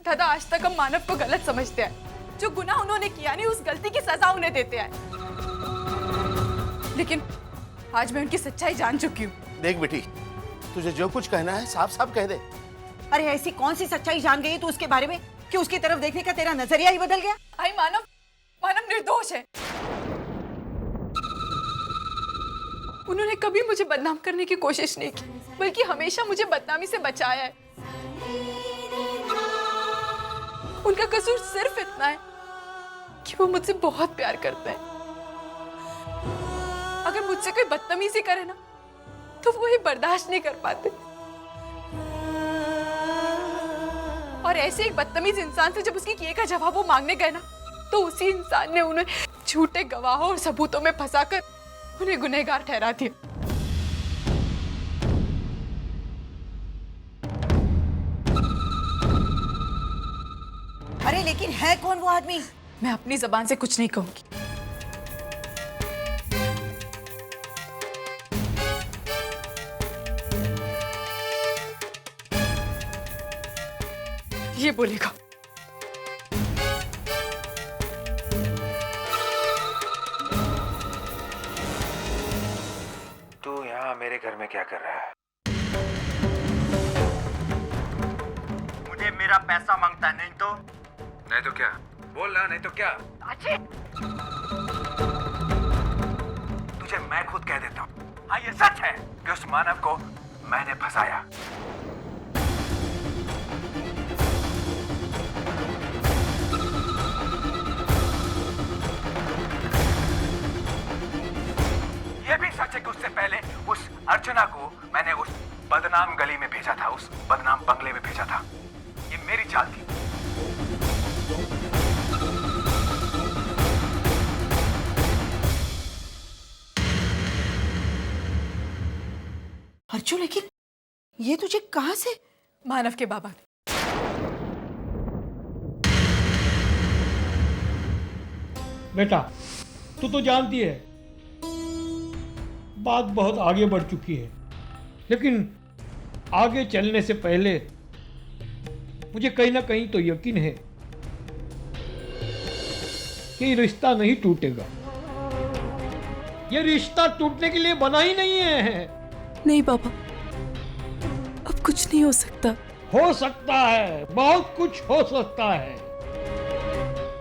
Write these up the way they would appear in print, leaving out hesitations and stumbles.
दादा, आज तक हम मानव को गलत समझते हैं। जो गुनाह उन्होंने किया नहीं, उस गलती की सजा उन्हें देते हैं। लेकिन आज मैं उनकी सच्चाई जान चुकी हूँ। देख बेटी, तुझे जो कुछ कहना है साफ साफ कह दे। अरे ऐसी कौन सी सच्चाई जान गई तू उसके बारे में कि उसकी तरफ देखने का तेरा नजरिया ही बदल गया? भाई मानव निर्दोष है। उन्होंने कभी मुझे बदनाम करने की कोशिश नहीं की, बल्कि हमेशा मुझे बदनामी से बचाया है। उनका कसूर सिर्फ इतना है कि वो मुझसे बहुत प्यार करते हैं। अगर मुझसे कोई बदतमीजी करे ना, तो वो ये बर्दाश्त नहीं कर पाते। और ऐसे एक बदतमीज इंसान से जब उसकी किए का जवाब वो मांगने गए ना, तो उसी इंसान ने उन्हें झूठे गवाहों और सबूतों में फंसाकर उन्हें गुनहगार ठहरा दिया। अरे लेकिन है कौन वो आदमी? मैं अपनी जबान से कुछ नहीं कहूंगी। ये बोलेगा। तू यहाँ मेरे घर में क्या कर रहा है? मुझे मेरा पैसा मांगता, नहीं तो क्या? बोल ना, नहीं तो क्या? तुझे मैं खुद कह देता हूँ। हाँ, ये सच है कि उस मानव को मैंने फंसाया। ये भी सच है कि उससे पहले उस अर्चना को मैंने उस बदनाम गली में भेजा था, उस बदनाम बंगले में भेजा था। ये मेरी चाल थी। अर्जुन, लेकिन ये तुझे कहां से? मानव के बाबा ने। बेटा, तू तो जानती है बात बहुत आगे बढ़ चुकी है, लेकिन आगे चलने से पहले मुझे कहीं ना कहीं तो यकीन है कि ये रिश्ता नहीं टूटेगा। ये रिश्ता टूटने के लिए बना ही नहीं है। नहीं पापा, अब कुछ नहीं हो सकता। हो सकता है, बहुत कुछ हो सकता है।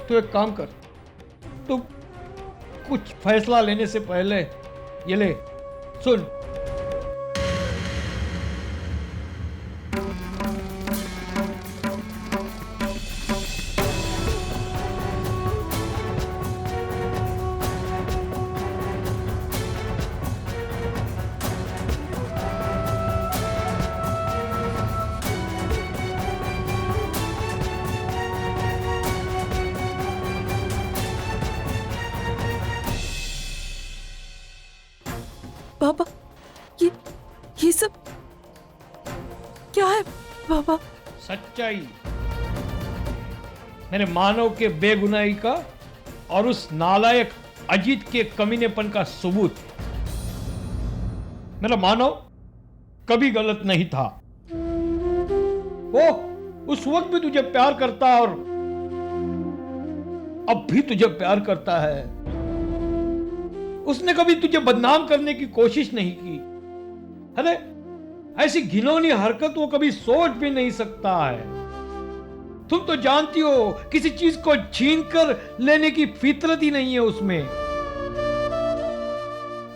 तो एक काम कर, तू कुछ फैसला लेने से पहले ये ले, सुन। पापा, ये सब क्या है पापा? सच्चाई, मेरे मानव के बेगुनाही का और उस नालायक अजीत के कमीनेपन का सबूत। मेरा मानव कभी गलत नहीं था। वो उस वक्त भी तुझे प्यार करता और अब भी तुझे प्यार करता है। उसने कभी तुझे बदनाम करने की कोशिश नहीं की। अरे ऐसी घिनौनी हरकत वो कभी सोच भी नहीं सकता है। तुम तो जानती हो, किसी चीज को छीन कर लेने की फितरत ही नहीं है उसमें।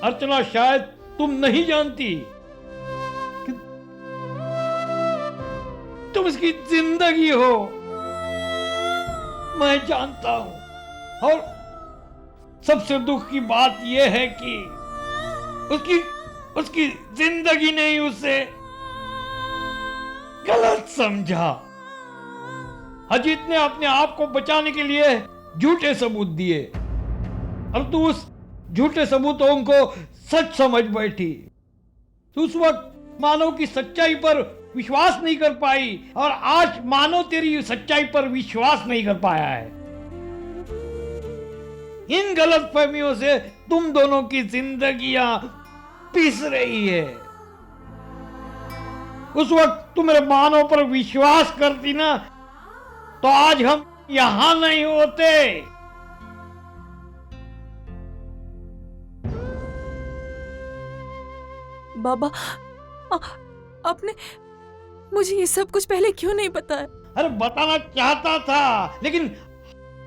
अर्चना, शायद तुम नहीं जानती कि तुम इसकी जिंदगी हो। मैं जानता हूं। और सबसे दुख की बात यह है कि उसकी जिंदगी ने ही उसे गलत समझा। अजीत ने अपने आप को बचाने के लिए झूठे सबूत दिए और तू उस झूठे सबूतों को सच समझ बैठी। तू उस वक्त मानव की सच्चाई पर विश्वास नहीं कर पाई और आज मानव तेरी सच्चाई पर विश्वास नहीं कर पाया है। इन गलतफहमियों से तुम दोनों की जिंदगियां पिस रही है। उस वक्त तुम मेरे मानव पर विश्वास करती ना, तो आज हम यहां नहीं होते। बाबा, आपने मुझे ये सब कुछ पहले क्यों नहीं बताया? अरे बताना चाहता था, लेकिन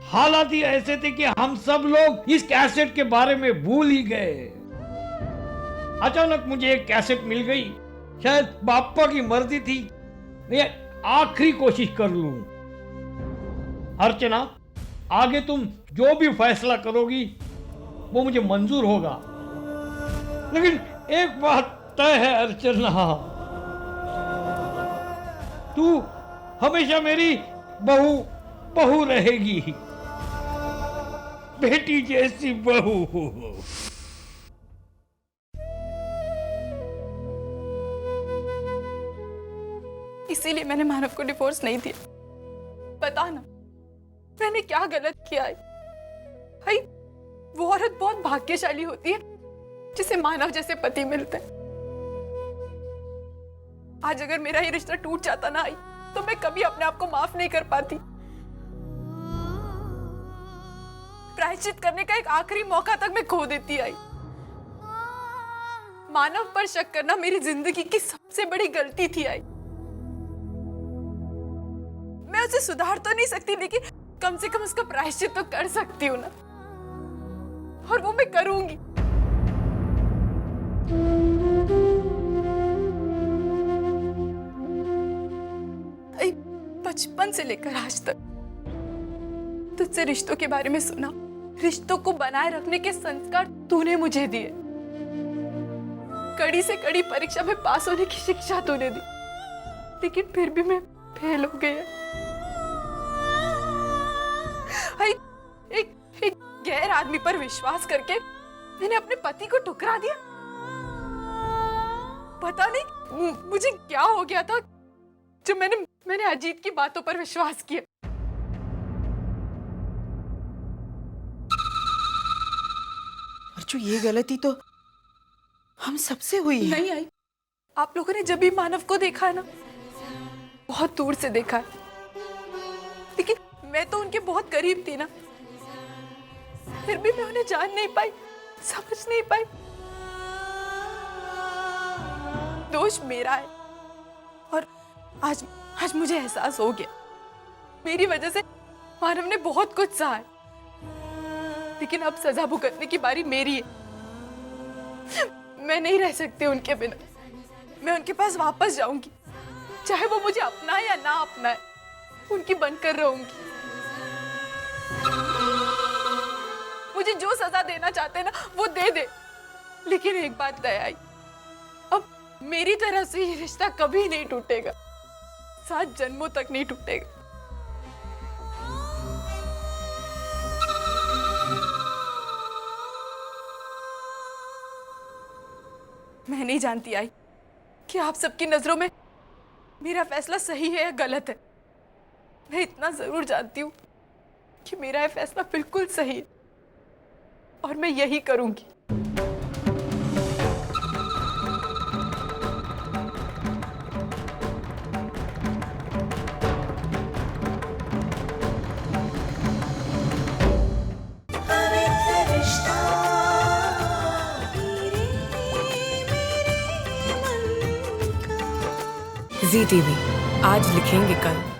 हालात ही ऐसे थे कि हम सब लोग इस कैसेट के बारे में भूल ही गए। अचानक मुझे एक कैसेट मिल गई, शायद बापा की मर्जी थी मैं आखिरी कोशिश कर लूं। अर्चना, आगे तुम जो भी फैसला करोगी वो मुझे मंजूर होगा, लेकिन एक बात तय है अर्चना, तू हमेशा मेरी बहू रहेगी, बेटी जैसी बहू। इसीलिए मैंने मानव को डिवोर्स नहीं दिया। पता ना मैंने क्या गलत किया है। भाई, वो औरत बहुत भाग्यशाली होती है जिसे मानव जैसे पति मिलते हैं। आज अगर मेरा ये रिश्ता टूट जाता ना आई, तो मैं कभी अपने आप को माफ नहीं कर पाती। प्रायश्चित करने का एक आखिरी मौका तक मैं खो देती आई। मानव पर शक करना मेरी जिंदगी की सबसे बड़ी गलती थी आई। मैं उसे सुधार तो नहीं सकती, लेकिन कम से कम उसका प्रायश्चित तो कर सकती हूँ ना, और वो मैं करूंगी। बचपन से लेकर आज तक तुझसे रिश्तों के बारे में सुना, रिश्तों को बनाए रखने के संस्कार तूने मुझे दिए, कड़ी से कड़ी परीक्षा में पास होने की शिक्षा तूने दी, लेकिन फिर भी मैं फेल हो गया। एक गैर आदमी पर विश्वास करके मैंने अपने पति को ठुकरा दिया। पता नहीं मुझे क्या हो गया था जो मैंने अजीत की बातों पर विश्वास किया। और जो ये गलती तो हम सबसे हुई है। नहीं आई, आप लोगों ने जब भी मानव को देखा है ना, बहुत दूर से देखा है, लेकिन मैं तो उनके बहुत करीब थी ना, फिर भी मैं उन्हें जान नहीं पाई, समझ नहीं पाई। दोष मेरा है, और आज मुझे एहसास हो गया, मेरी वजह से मानव ने बहुत कुछ सहा है, लेकिन अब सजा भुगतने की बारी मेरी है। मैं नहीं रह सकती उनके बिना, मैं उनके पास वापस जाऊंगी, चाहे वो मुझे अपनाए या ना अपनाए, उनकी बनकर रहूंगी। मुझे जो सजा देना चाहते हैं ना, वो दे दे, लेकिन एक बात तय आई, अब मेरी तरफ से ये रिश्ता कभी नहीं टूटेगा, 7 जन्मों तक नहीं टूटेगा। मैं नहीं जानती आई कि आप सबकी नजरों में मेरा फैसला सही है या गलत है। मैं इतना जरूर जानती हूँ कि मेरा यह फैसला बिल्कुल सही है, और मैं यही करूंगी। ZTV, आज लिखेंगे कल।